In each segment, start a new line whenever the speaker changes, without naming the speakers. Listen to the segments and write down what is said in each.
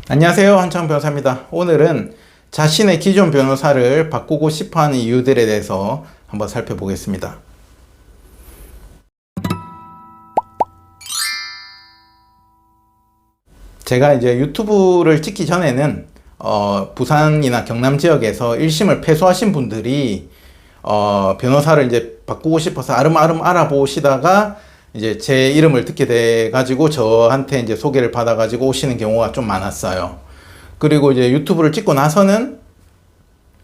안녕하세요, 한창 변호사입니다. 오늘은 자신의 기존 변호사를 바꾸고 싶어하는 이유들에 대해서 한번 살펴보겠습니다. 제가 이제 유튜브를 찍기 전에는 부산이나 경남 지역에서 1심을 패소하신 분들이 변호사를 이제 바꾸고 싶어서 아름아름 알아보시다가 이제 제 이름을 듣게 돼 가지고 저한테 이제 소개를 받아 가지고 오시는 경우가 좀 많았어요. 그리고 이제 유튜브를 찍고 나서는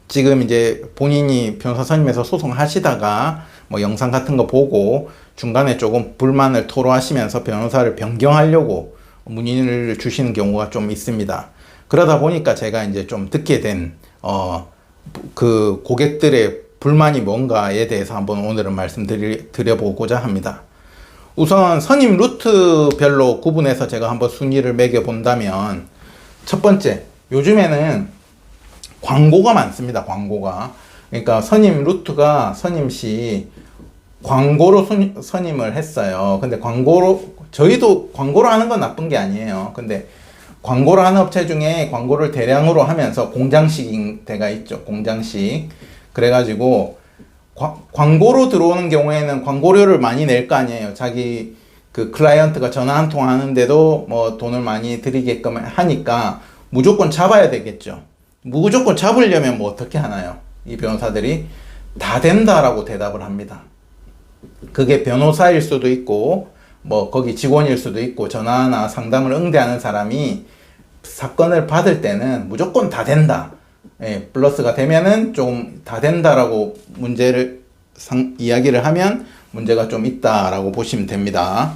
지금 이제 본인이 변호사 선임해서 소송하시다가 뭐 영상 같은 거 보고 중간에 조금 불만을 토로하시면서 변호사를 변경하려고 문의를 주시는 경우가 좀 있습니다. 그러다 보니까 제가 이제 좀 듣게 된 그 고객들의 불만이 뭔가에 대해서 한번 오늘은 말씀드려보고자 합니다. 우선 선임 루트별로 구분해서 제가 한번 순위를 매겨 본다면, 첫 번째, 요즘에는 광고가 많습니다. 광고가. 그러니까 선임 루트가 선임 시 광고로 선임을 했어요. 근데 저희도 광고로 하는 건 나쁜 게 아니에요. 근데 광고를 하는 업체 중에 광고를 대량으로 하면서 공장식인 데가 있죠. 공장식. 그래가지고 광고로 들어오는 경우에는 광고료를 많이 낼 거 아니에요. 자기 그 클라이언트가 전화 한 통 하는데도 뭐 돈을 많이 드리게끔 하니까 무조건 잡아야 되겠죠. 무조건 잡으려면 뭐 어떻게 하나요? 이 변호사들이 다 된다라고 대답을 합니다. 그게 변호사일 수도 있고 뭐 거기 직원일 수도 있고 전화나 상담을 응대하는 사람이 사건을 받을 때는 무조건 다 된다. 예, 플러스가 되면은 좀 다 된다라고 이야기를 하면 문제가 좀 있다라고 보시면 됩니다.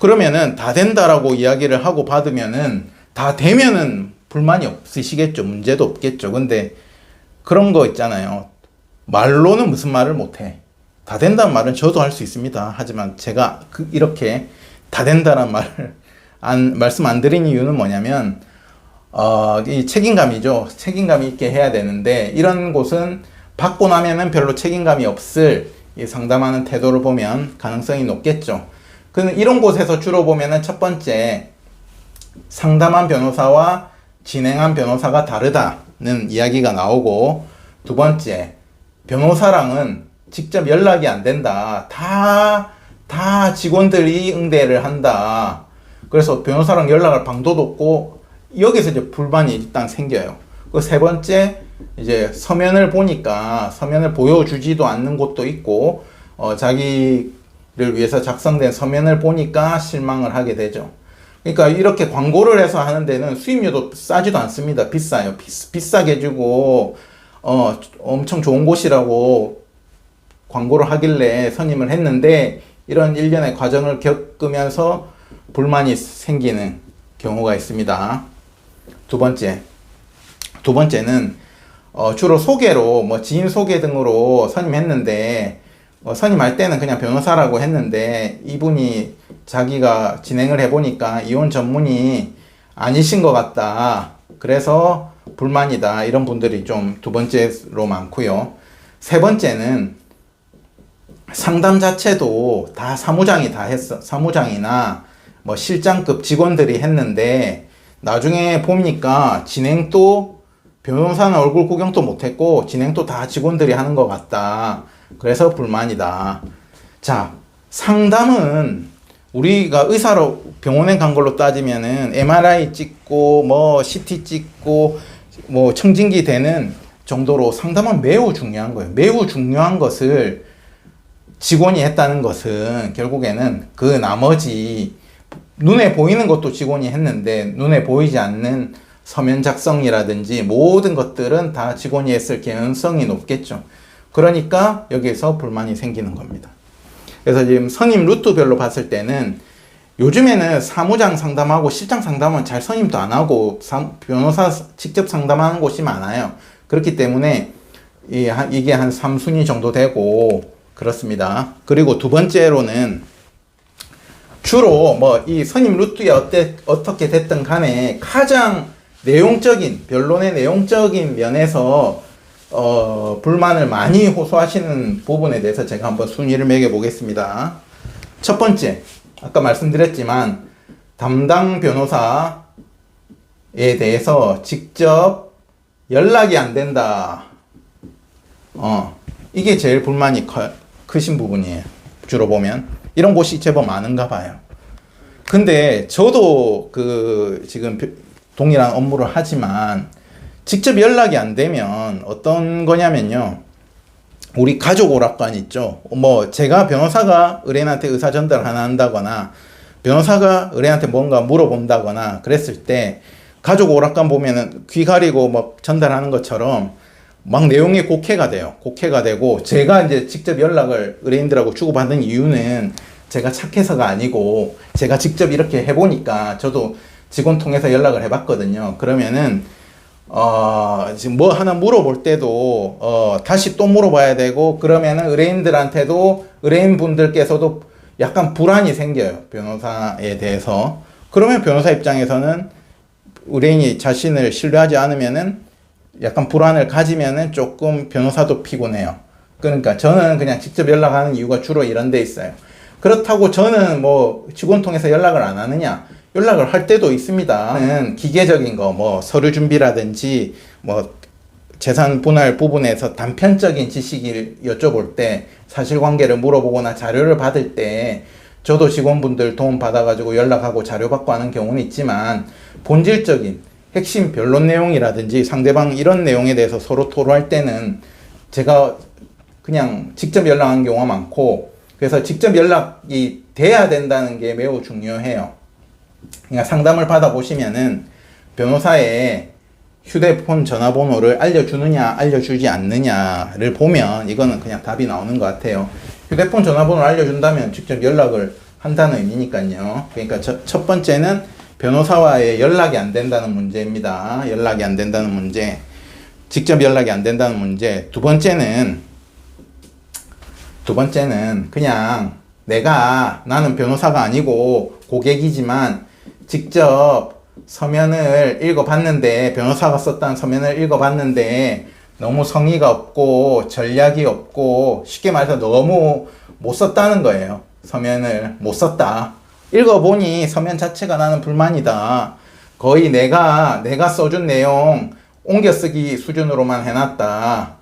그러면은 다 된다라고 이야기를 하고 받으면은 다 되면은 불만이 없으시겠죠. 문제도 없겠죠. 근데 그런 거 있잖아요. 말로는 무슨 말을 못해. 다 된다는 말은 저도 할 수 있습니다. 하지만 제가 이렇게 다 된다는 말을 말씀 안 드린 이유는 뭐냐면 이 책임감이죠. 책임감이 있게 해야 되는데 이런 곳은 받고 나면은 별로 책임감이 없을 이 상담하는 태도를 보면 가능성이 높겠죠. 이런 곳에서 주로 보면은 첫 번째, 상담한 변호사와 진행한 변호사가 다르다는 이야기가 나오고, 두 번째, 변호사랑은 직접 연락이 안 된다. 다 직원들이 응대를 한다. 그래서 변호사랑 연락할 방도도 없고, 여기서 이제 불만이 일단 생겨요. 그 세 번째, 이제 서면을 보니까 서면을 보여주지도 않는 곳도 있고, 자기를 위해서 작성된 서면을 보니까 실망을 하게 되죠. 그러니까 이렇게 광고를 해서 하는 데는 수임료도 싸지도 않습니다. 비싸요. 비싸게 주고, 엄청 좋은 곳이라고 광고를 하길래 선임을 했는데, 이런 일련의 과정을 겪으면서 불만이 생기는 경우가 있습니다. 두 번째는 주로 소개로, 뭐 지인 소개 등으로 선임했는데, 선임할 때는 그냥 변호사라고 했는데 이분이 자기가 진행을 해보니까 이혼 전문이 아니신 것 같다. 그래서 불만이다. 이런 분들이 좀 두 번째로 많고요. 세 번째는 상담 자체도 다 사무장이 다 했어. 사무장이나 뭐 실장급 직원들이 했는데 나중에 보니까 진행도 변호사는 얼굴 구경도 못했고 진행도 다 직원들이 하는 것 같다. 그래서 불만이다. 자, 상담은 우리가 의사로 병원에 간 걸로 따지면은 MRI 찍고 뭐 CT 찍고 뭐 청진기 되는 정도로 상담은 매우 중요한 거예요. 매우 중요한 것을 직원이 했다는 것은 결국에는 그 나머지 눈에 보이는 것도 직원이 했는데 눈에 보이지 않는 서면 작성이라든지 모든 것들은 다 직원이 했을 개연성이 높겠죠. 그러니까 여기에서 불만이 생기는 겁니다. 그래서 지금 선임 루트별로 봤을 때는 요즘에는 사무장 상담하고 실장 상담은 잘 선임도 안 하고 변호사 직접 상담하는 곳이 많아요. 그렇기 때문에 이게 한 3순위 정도 되고 그렇습니다. 그리고 두 번째로는 주로 뭐 이 선임 루트에 어떻게 됐든 간에 가장 변론의 내용적인 면에서 불만을 많이 호소하시는 부분에 대해서 제가 한번 순위를 매겨 보겠습니다. 첫 번째, 아까 말씀드렸지만 담당 변호사 대해서 직접 연락이 안 된다. 이게 제일 불만이 크신 부분이에요. 주로 보면 이런 곳이 제법 많은가 봐요. 근데 저도 지금 동일한 업무를 하지만 직접 연락이 안 되면 어떤 거냐면요. 우리 가족 오락관 있죠. 제가 변호사가 의뢰인한테 의사 전달 하나 한다거나 변호사가 의뢰인한테 뭔가 물어본다거나 그랬을 때 가족 오락관 보면은 귀 가리고 막 전달하는 것처럼 막 내용이 곡해가 돼요. 곡해가 되고 제가 이제 직접 연락을 의뢰인들하고 주고받는 이유는 제가 착해서가 아니고 제가 직접 이렇게 해보니까 저도 직원 통해서 연락을 해봤거든요. 그러면은 지금 뭐 하나 물어볼 때도 다시 또 물어봐야 되고 그러면은 의뢰인들한테도 의뢰인분들께서도 약간 불안이 생겨요. 변호사에 대해서. 그러면 변호사 입장에서는 의뢰인이 자신을 신뢰하지 않으면은 약간 불안을 가지면은 조금 변호사도 피곤해요. 그러니까 저는 그냥 직접 연락하는 이유가 주로 이런 데 있어요. 그렇다고 저는 뭐 직원 통해서 연락을 안 하느냐? 연락을 할 때도 있습니다. 기계적인 거, 서류 준비라든지, 재산 분할 부분에서 단편적인 지식을 여쭤볼 때, 사실관계를 물어보거나 자료를 받을 때, 저도 직원분들 도움 받아가지고 연락하고 자료 받고 하는 경우는 있지만, 본질적인 핵심 변론 내용이라든지 상대방 이런 내용에 대해서 서로 토로할 때는 제가 그냥 직접 연락한 경우가 많고, 그래서 직접 연락이 돼야 된다는 게 매우 중요해요. 그러니까 상담을 받아보시면은 변호사의 휴대폰 전화번호를 알려주느냐 알려주지 않느냐를 보면 이거는 그냥 답이 나오는 것 같아요. 휴대폰 전화번호를 알려준다면 직접 연락을 한다는 의미니까요. 그러니까 첫 번째는 변호사와의 연락이 안 된다는 문제입니다. 연락이 안 된다는 문제, 직접 연락이 안 된다는 문제. 두 번째는 그냥 나는 변호사가 아니고 고객이지만 직접 서면을 읽어봤는데, 변호사가 썼다는 서면을 읽어봤는데 너무 성의가 없고 전략이 없고 쉽게 말해서 너무 못 썼다는 거예요. 서면을 못 썼다. 읽어보니 서면 자체가 나는 불만이다. 거의 내가 써준 내용 옮겨쓰기 수준으로만 해놨다.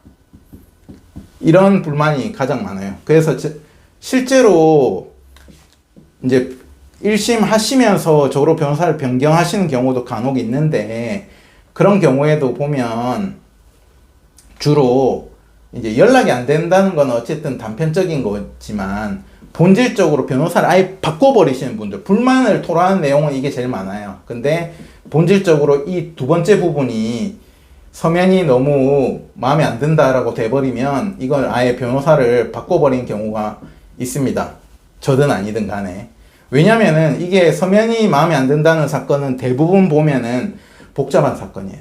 이런 불만이 가장 많아요. 그래서 실제로 이제 1심 하시면서 저로 변호사를 변경하시는 경우도 간혹 있는데, 그런 경우에도 보면 주로 이제 연락이 안 된다는 건 어쨌든 단편적인 거지만 본질적으로 변호사를 아예 바꿔버리시는 분들, 불만을 토로하는 내용은 이게 제일 많아요. 근데 본질적으로 이 두 번째 부분이 서면이 너무 마음에 안 든다라고 돼버리면 이걸 아예 변호사를 바꿔버리는 경우가 있습니다. 저든 아니든 간에. 왜냐면은 이게 서면이 마음에 안 든다는 사건은 대부분 보면은 복잡한 사건이에요.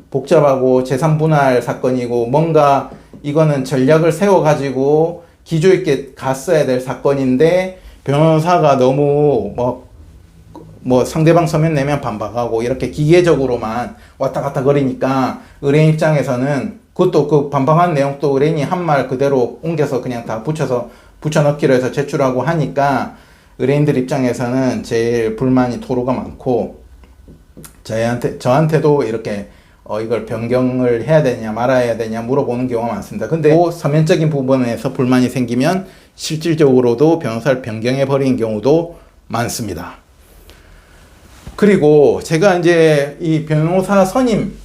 복잡하고 재산 분할 사건이고 뭔가 이거는 전략을 세워가지고 기조 있게 갔어야 될 사건인데 변호사가 너무 상대방 서면 내면 반박하고 이렇게 기계적으로만 왔다 갔다 거리니까 의뢰인 입장에서는 그것도 그 반박한 내용도 의뢰인이 한 말 그대로 옮겨서 그냥 다 붙여넣기로 해서 제출하고 하니까 의뢰인들 입장에서는 제일 불만이 토로가 많고, 저한테도 이렇게 이걸 변경을 해야 되냐 말아야 되냐 물어보는 경우가 많습니다. 근데 서면적인 부분에서 불만이 생기면 실질적으로도 변호사를 변경해 버리는 경우도 많습니다. 그리고 제가 이제 이 변호사 선임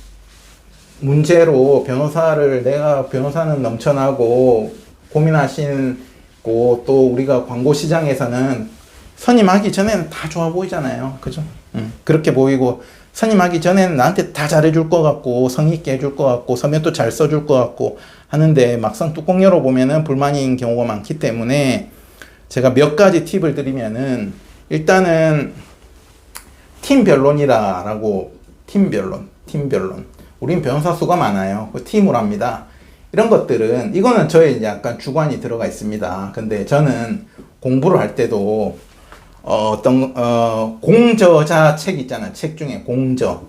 문제로 내가 변호사는 넘쳐나고 고민하시고 또 우리가 광고 시장에서는 선임하기 전에는 다 좋아 보이잖아요. 그죠? 그렇게 보이고, 선임하기 전에는 나한테 다 잘해줄 것 같고, 성의 있게 해줄 것 같고, 서면도 잘 써줄 것 같고 하는데 막상 뚜껑 열어보면은 불만인 경우가 많기 때문에 제가 몇 가지 팁을 드리면은, 일단은 팀 변론이라고, 팀 변론. 우린 변호사 수가 많아요. 그 팀으로 합니다. 이런 것들은, 이거는 저의 약간 주관이 들어가 있습니다. 근데 저는 공부를 할 때도 공저자 책 있잖아요. 책 중에 공저,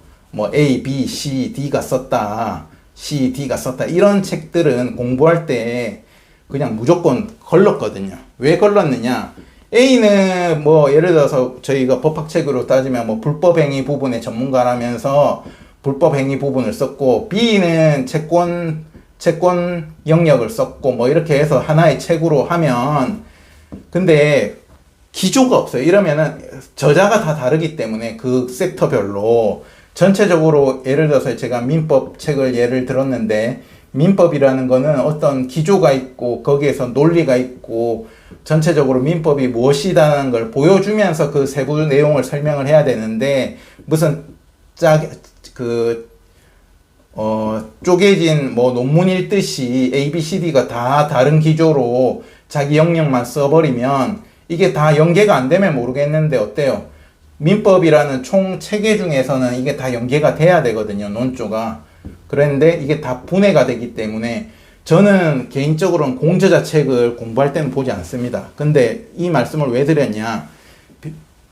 A, B, C, D가 썼다. C, D가 썼다. 이런 책들은 공부할 때 그냥 무조건 걸렀거든요. 왜 걸렀느냐? A는 뭐 예를 들어서 저희가 법학책으로 따지면 뭐 불법행위 부분의 전문가라면서 불법행위 부분을 썼고, B는 채권 영역을 썼고, 뭐 이렇게 해서 하나의 책으로 하면, 근데 기조가 없어요. 이러면은 저자가 다 다르기 때문에 그 섹터별로 전체적으로, 예를 들어서 제가 민법 책을 예를 들었는데, 민법이라는 거는 어떤 기조가 있고 거기에서 논리가 있고 전체적으로 민법이 무엇이라는 걸 보여주면서 그 세부 내용을 설명을 해야 되는데, 무슨 쪼개진 뭐 논문 읽듯이 ABCD가 다 다른 기조로 자기 영역만 써버리면 이게 다 연계가 안 되면 모르겠는데 어때요? 민법이라는 총 체계 중에서는 이게 다 연계가 돼야 되거든요, 논조가. 그런데 이게 다 분해가 되기 때문에 저는 개인적으로는 공저자 책을 공부할 때는 보지 않습니다. 근데 이 말씀을 왜 드렸냐?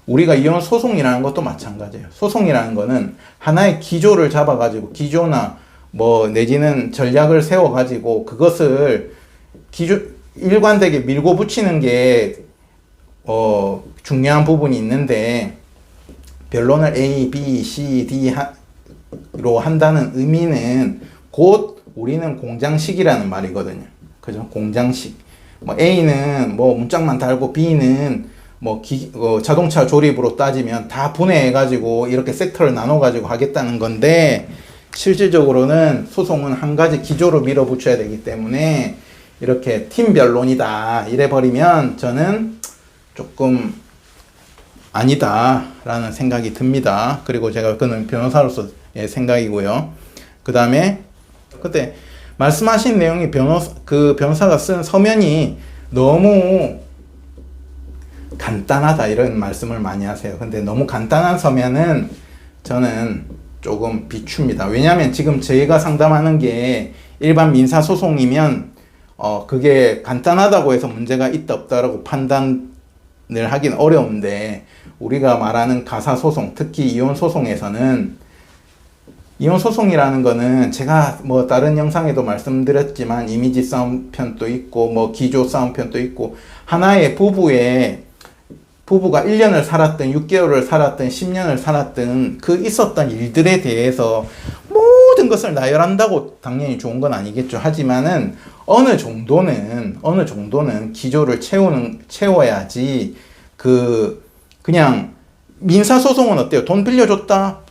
우리가 이혼 소송이라는 것도 마찬가지예요. 소송이라는 거는 하나의 기조를 잡아가지고, 기조나 뭐 내지는 전략을 세워가지고 그것을 일관되게 밀고 붙이는 게 중요한 부분이 있는데, 변론을 A, B, C, D로 한다는 의미는 곧 우리는 공장식이라는 말이거든요. 그죠? 공장식. 뭐 A는 뭐 문짝만 달고 B는 뭐 자동차 조립으로 따지면 다 분해해가지고 이렇게 섹터를 나눠가지고 하겠다는 건데, 실질적으로는 소송은 한 가지 기조로 밀어붙여야 되기 때문에 이렇게 팀 변론이다 이래버리면 저는 조금 아니다 라는 생각이 듭니다. 그리고 제가 그는 변호사로서의 생각이고요. 그 다음에 그때 말씀하신 내용이 변호사가 쓴 서면이 너무 간단하다 이런 말씀을 많이 하세요. 근데 너무 간단한 서면은 저는 조금 비춥니다. 왜냐하면 지금 저희가 상담하는 게 일반 민사소송이면 그게 간단하다고 해서 문제가 있다 없다라고 판단을 하긴 어려운데, 우리가 말하는 가사소송, 특히 이혼소송에서는, 이혼소송이라는 거는 제가 뭐 다른 영상에도 말씀드렸지만 이미지 싸움 편도 있고 뭐 기조 싸움 편도 있고, 하나의 부부가 1년을 살았든 6개월을 살았든 10년을 살았든 그 있었던 일들에 대해서 모든 것을 나열한다고 당연히 좋은 건 아니겠죠. 하지만은 어느 정도는 기조를 채워야지. 그냥 민사소송은 어때요? 돈 빌려줬다?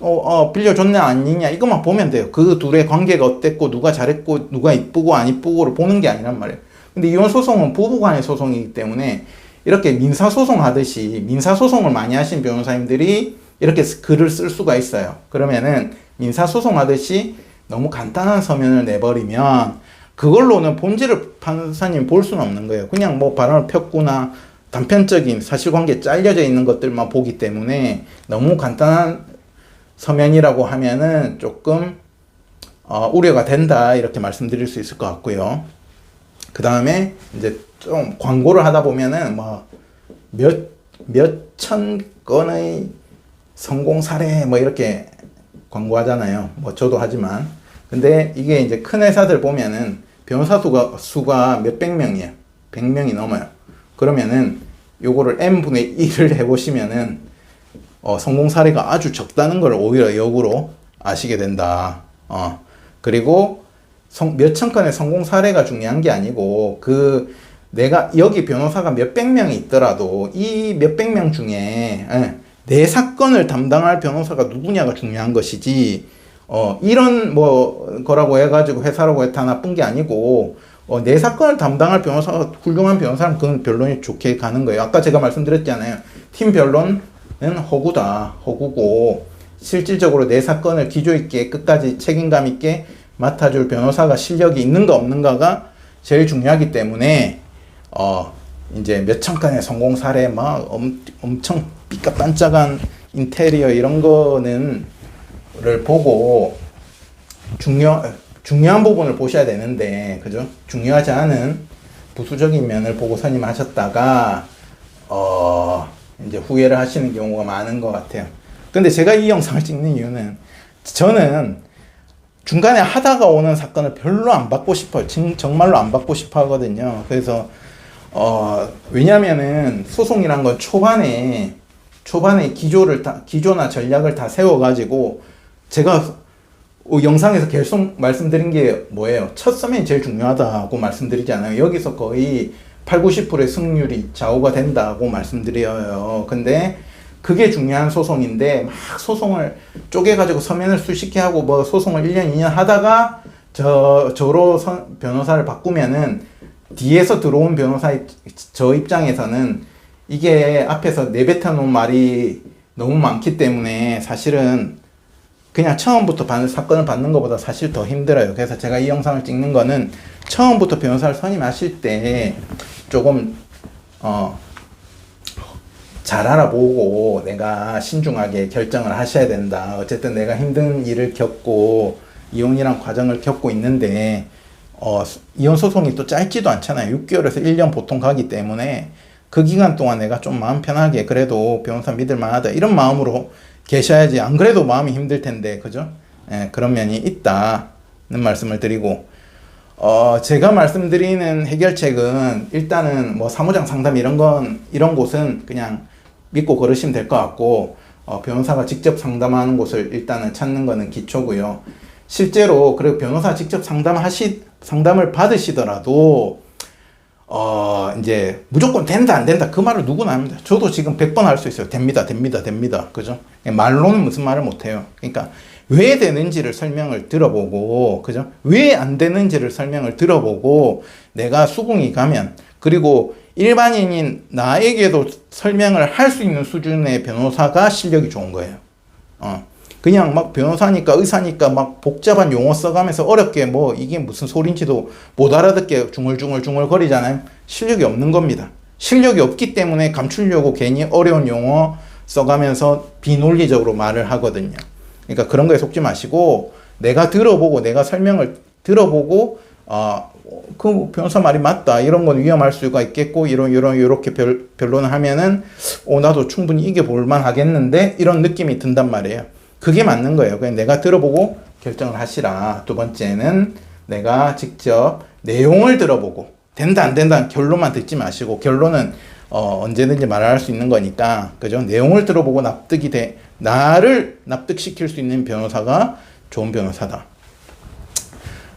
빌려줬냐 아니냐 이것만 보면 돼요. 그 둘의 관계가 어땠고 누가 잘했고 누가 이쁘고 안 이쁘고를 보는 게 아니란 말이에요. 근데 이혼소송은 부부간의 소송이기 때문에 이렇게 민사소송 하듯이, 민사소송을 많이 하신 변호사님들이 이렇게 글을 쓸 수가 있어요. 그러면은 민사소송 하듯이 너무 간단한 서면을 내버리면 그걸로는 본질을 판사님이 볼 수는 없는 거예요. 그냥 뭐 바람을 폈구나, 단편적인 사실관계 잘려져 있는 것들만 보기 때문에 너무 간단한 서면이라고 하면은 조금 우려가 된다 이렇게 말씀드릴 수 있을 것 같고요. 그 다음에 이제 좀 광고를 하다 보면은 뭐 몇천 건의 성공 사례 뭐 이렇게 광고하잖아요. 뭐 저도 하지만. 근데 이게 이제 큰 회사들 보면은 변호사 수가 몇백 명이에요. 100명이 넘어요. 그러면은 요거를 n분의 1을 해보시면은 성공 사례가 아주 적다는 걸 오히려 역으로 아시게 된다. 그리고 몇천 건의 성공 사례가 중요한 게 아니고, 내가 여기 변호사가 몇백 명이 있더라도 이 몇백 명 중에 내 사건을 담당할 변호사가 누구냐가 중요한 것이지, 이런 뭐 거라고 해가지고 회사라고 다 나쁜 게 아니고, 내 사건을 담당할 변호사가 훌륭한 변호사라면 그건 변론이 좋게 가는 거예요. 아까 제가 말씀드렸잖아요. 팀 변론은 허구고, 실질적으로 내 사건을 기조 있게 끝까지 책임감 있게 맡아줄 변호사가 실력이 있는가 없는가가 제일 중요하기 때문에, 이제 몇천 건의 성공 사례, 막 엄청 삐까반짝한 인테리어 이런 거를 보고 중요한 부분을 보셔야 되는데, 그죠? 중요하지 않은 부수적인 면을 보고 선임하셨다가 이제 후회를 하시는 경우가 많은 것 같아요. 근데 제가 이 영상을 찍는 이유는, 저는 중간에 하다가 오는 사건을 별로 안 받고 싶어요. 정말로 안 받고 싶어 하거든요. 그래서 왜냐면은 소송이란 건 초반에 기조나 전략을 다 세워가지고, 제가 영상에서 계속 말씀드린 게 뭐예요? 첫 서면이 제일 중요하다고 말씀드리잖아요. 여기서 거의 8, 90%의 승률이 좌우가 된다고 말씀드려요. 근데 그게 중요한 소송인데, 막 소송을 쪼개가지고 서면을 수십 개 하고 뭐 소송을 1년, 2년 하다가 저로 변호사를 바꾸면은, 뒤에서 들어온 저 입장에서는 이게 앞에서 내뱉어 놓은 말이 너무 많기 때문에 사실은 그냥 처음부터 사건을 받는 것보다 사실 더 힘들어요. 그래서 제가 이 영상을 찍는 거는 처음부터 변호사를 선임하실 때 조금 잘 알아보고 내가 신중하게 결정을 하셔야 된다. 어쨌든 내가 힘든 일을 겪고 이혼이란 과정을 겪고 있는데, 이혼 소송이 또 짧지도 않잖아요. 6개월에서 1년 보통 가기 때문에 그 기간 동안 내가 좀 마음 편하게 그래도 변호사 믿을 만하다 이런 마음으로 계셔야지. 안 그래도 마음이 힘들 텐데, 그죠? 예, 그런 면이 있다는 말씀을 드리고, 제가 말씀드리는 해결책은 일단은 뭐 사무장 상담 이런 곳은 그냥 믿고 걸으시면 될 것 같고, 변호사가 직접 상담하는 곳을 일단은 찾는 거는 기초고요. 실제로 그리고 변호사 직접 상담을 받으시더라도 이제 무조건 된다 안 된다 그 말을 누구나 합니다. 저도 지금 100번 할 수 있어요. 됩니다. 그죠? 말로는 무슨 말을 못 해요. 그러니까 왜 되는지를 설명을 들어보고, 그죠? 왜 안 되는지를 설명을 들어보고 내가 수긍이 가면, 그리고 일반인인 나에게도 설명을 할 수 있는 수준의 변호사가 실력이 좋은 거예요. 그냥 막 변호사니까 의사니까 막 복잡한 용어 써가면서 어렵게 뭐 이게 무슨 소린지도 못 알아듣게 중얼중얼 거리잖아요. 실력이 없는 겁니다. 실력이 없기 때문에 감추려고 괜히 어려운 용어 써가면서 비논리적으로 말을 하거든요. 그러니까 그런 거에 속지 마시고, 내가 설명을 들어보고, 그 변호사 말이 맞다. 이런 건 위험할 수가 있겠고, 이렇게 변론을 하면은, 나도 충분히 이겨볼 만 하겠는데, 이런 느낌이 든단 말이에요. 그게 맞는 거예요. 그냥 내가 들어보고 결정을 하시라. 두 번째는 내가 직접 내용을 들어보고, 된다 안 된다 결론만 듣지 마시고, 결론은 언제든지 말할 수 있는 거니까, 그죠? 내용을 들어보고 나를 납득시킬 수 있는 변호사가 좋은 변호사다.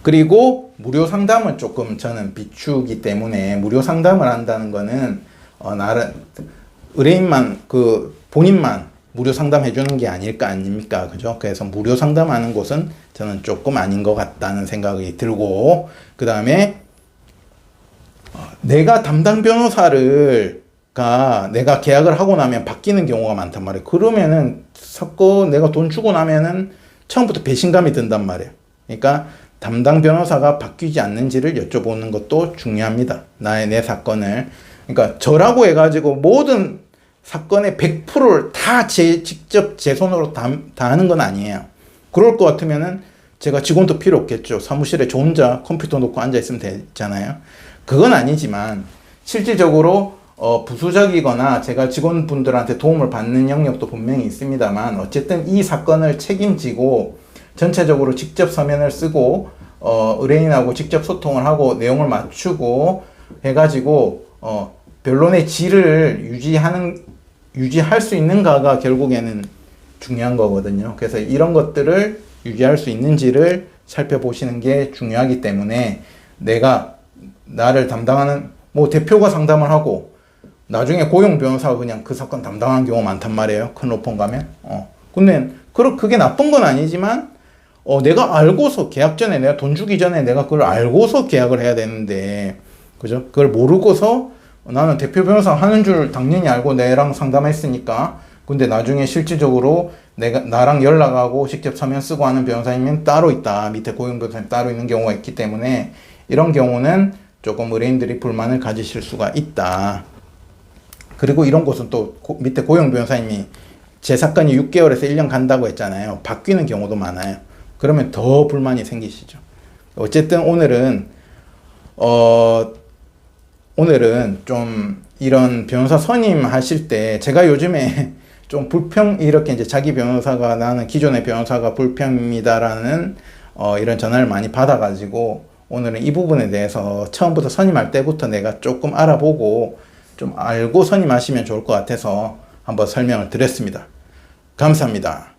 그리고 무료 상담은 조금 저는 비추기 때문에, 무료 상담을 한다는 거는 의뢰인만 본인만 무료 상담해 주는 게 아닙니까? 그죠? 그래서 무료 상담하는 곳은 저는 조금 아닌 것 같다는 생각이 들고, 그 다음에 내가 담당 내가 계약을 하고 나면 바뀌는 경우가 많단 말이에요. 그러면은 내가 돈 주고 나면은 처음부터 배신감이 든단 말이에요. 그러니까 담당 변호사가 바뀌지 않는지를 여쭤보는 것도 중요합니다. 내 사건을. 그러니까 저라고 해가지고 모든 사건의 100%를 다 직접 제 손으로 다 하는 건 아니에요. 그럴 것 같으면은 제가 직원도 필요 없겠죠. 사무실에 저 혼자 컴퓨터 놓고 앉아 있으면 되잖아요. 그건 아니지만 실질적으로 부수적이거나 제가 직원분들한테 도움을 받는 영역도 분명히 있습니다만, 어쨌든 이 사건을 책임지고 전체적으로 직접 서면을 쓰고 의뢰인하고 직접 소통을 하고 내용을 맞추고 해가지고 변론의 질을 유지할 수 있는가가 결국에는 중요한 거거든요. 그래서 이런 것들을 유지할 수 있는지를 살펴보시는 게 중요하기 때문에, 나를 담당하는 대표가 상담을 하고 나중에 고용 변호사가 그냥 그 사건 담당하는 경우가 많단 말이에요. 큰 로펌 가면. 근데 그게 나쁜 건 아니지만, 내가 알고서 계약 전에, 내가 돈 주기 전에 내가 그걸 알고서 계약을 해야 되는데, 그죠? 그걸 모르고서 나는 대표 변호사 하는 줄 당연히 알고 내랑 상담했으니까, 근데 나중에 실질적으로 나랑 연락하고 직접 서면 쓰고 하는 변호사님은 따로 있다. 밑에 고용 변호사님 따로 있는 경우가 있기 때문에, 이런 경우는 조금 의뢰인들이 불만을 가지실 수가 있다. 그리고 이런 곳은 또 밑에 고용 변호사님이 제 사건이 6개월에서 1년 간다고 했잖아요. 바뀌는 경우도 많아요. 그러면 더 불만이 생기시죠. 어쨌든 오늘은 좀 이런 변호사 선임하실 때, 제가 요즘에 좀 이렇게 이제 자기 나는 기존의 변호사가 불평입니다라는 이런 전화를 많이 받아가지고 오늘은 이 부분에 대해서 처음부터 선임할 때부터 내가 조금 알아보고 좀 알고 선임하시면 좋을 것 같아서 한번 설명을 드렸습니다. 감사합니다.